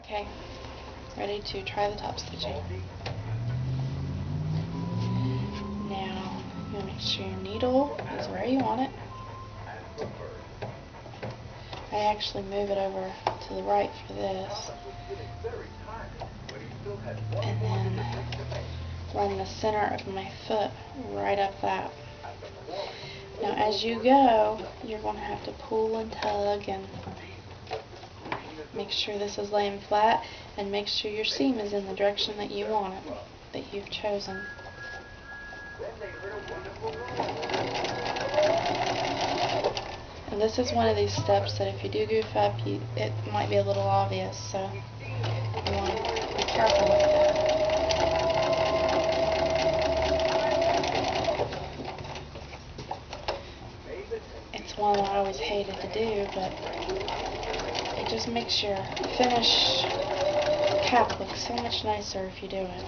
Okay, ready to try the top stitching. Now, you want to make sure your needle is where you want it. I actually move it over to the right for this. And then run the center of my foot right up that. Now as you go, you're going to have to pull and tug and make sure this is laying flat, and make sure your seam is in the direction that you want it, that you've chosen. And this is one of these steps that if you do goof up, it might be a little obvious, so you want to be careful with that. It's one I always hated to do, but it just makes your finished cap look so much nicer if you do it.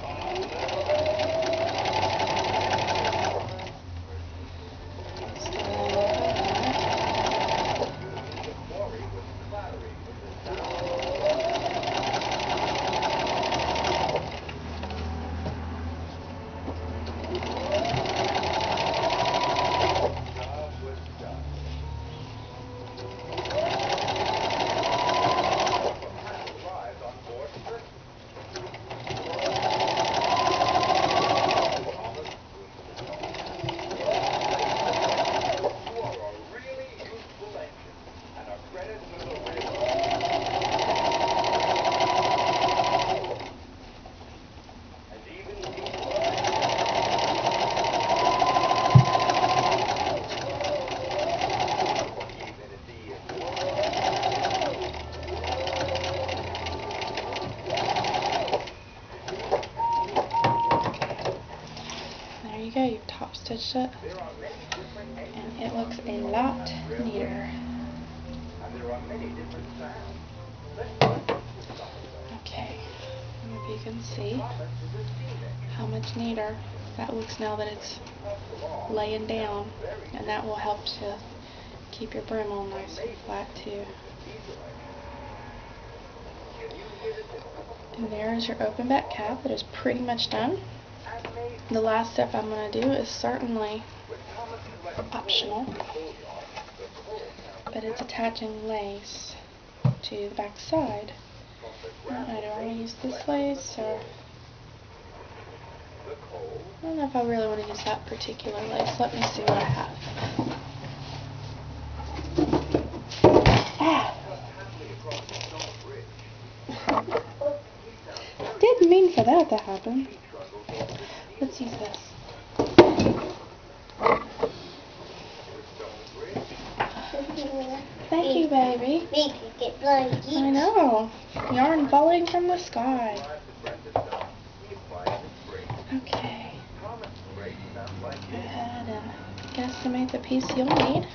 There you go, you've top stitched it, and it looks a lot neater. Okay, I hope you can see how much neater that looks now that it's laying down, and that will help to keep your brim on nice and flat too. And there is your open back cap. That is pretty much done. The last step I'm going to do is certainly optional, but it's attaching lace to the back side. I don't want to use this lace, or I don't know if I really want to use that particular lace. Let me see what I have. Ah! Didn't mean for that to happen. Let's use this. Thank you, baby. I know. Yarn falling from the sky. Okay. Go ahead and guesstimate the piece you'll need.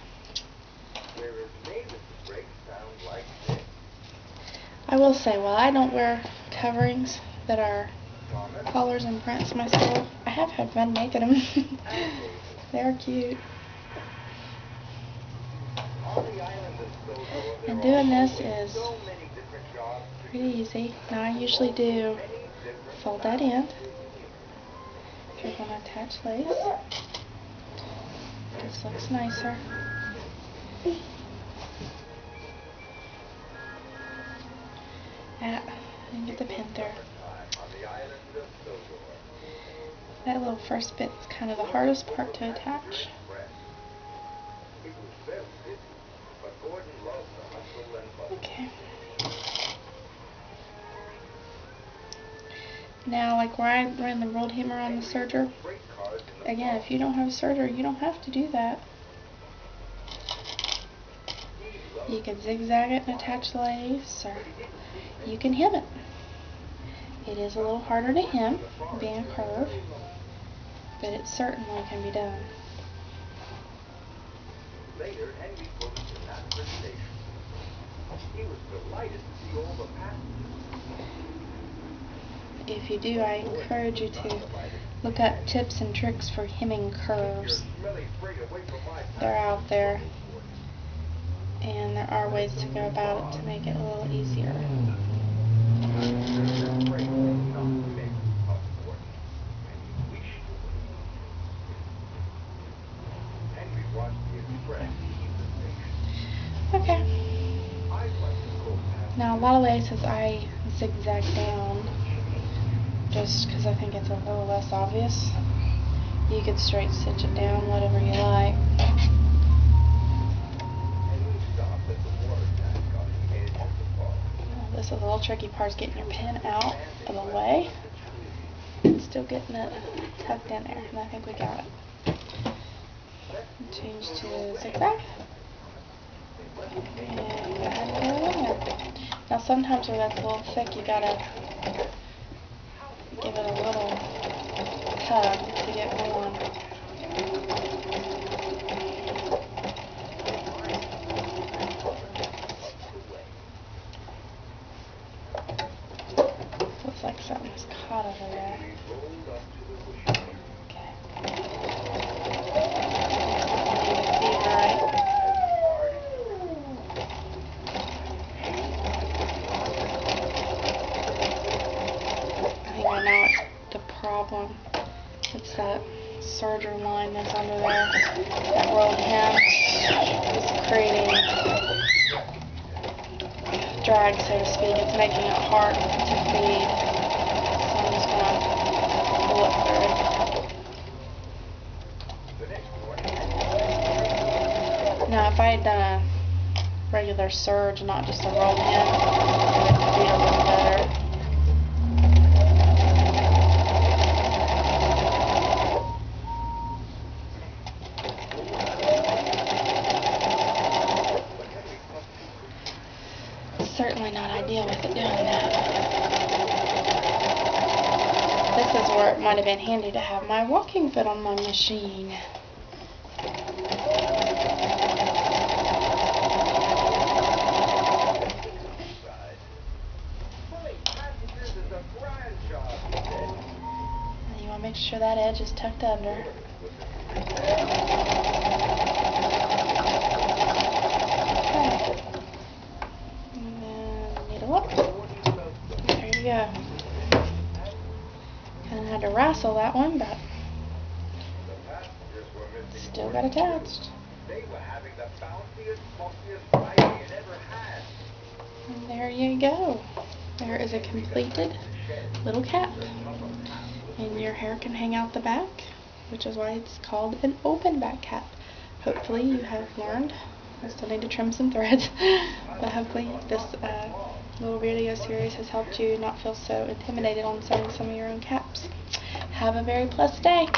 I will say, while I don't wear coverings that are collars and prints myself, I have had fun making them. They're cute. And doing this is pretty easy. Now I usually do fold that in. If you're going to attach lace, this looks nicer. And get the pin through. That little first bit is kind of the hardest part to attach. Okay. Now, like where I ran the rolled hammer on the serger, again, if you don't have a serger, you don't have to do that. You can zigzag it and attach lace, or you can hem it. It is a little harder to hem, being a curve, but it certainly can be done. If you do, I encourage you to look up tips and tricks for hemming curves. They're out there, and there are ways to go about it to make it a little easier. lot of laces I zigzag down just because I think it's a little less obvious. You could straight stitch it down, whatever you like. This is a little tricky part, is getting your pin out of the way and still getting it tucked in there, and I think we got it. Change to zigzag. And go ahead and get it in there. Now sometimes where that's a little thick, you gotta give it a little tug to get going. Looks like something's caught over there. Okay. I know it's the problem. It's that serger line that's under there. That rolled hem is creating drag, so to speak. It's making it hard to feed. So I'm just going to pull it through. Now if I had done a regular serge, not just a rolled hem, it would feed a little better. Certainly not ideal with it doing that. This is where it might have been handy to have my walking foot on my machine. And you want to make sure that edge is tucked under. There you go. Kind of had to wrestle that one, but still got attached. And there you go. There is a completed little cap. And your hair can hang out the back, which is why it's called an open back cap. Hopefully you have learned. I still need to trim some threads, but hopefully this little video series has helped you not feel so intimidated on sewing some of your own caps. Have a very blessed day.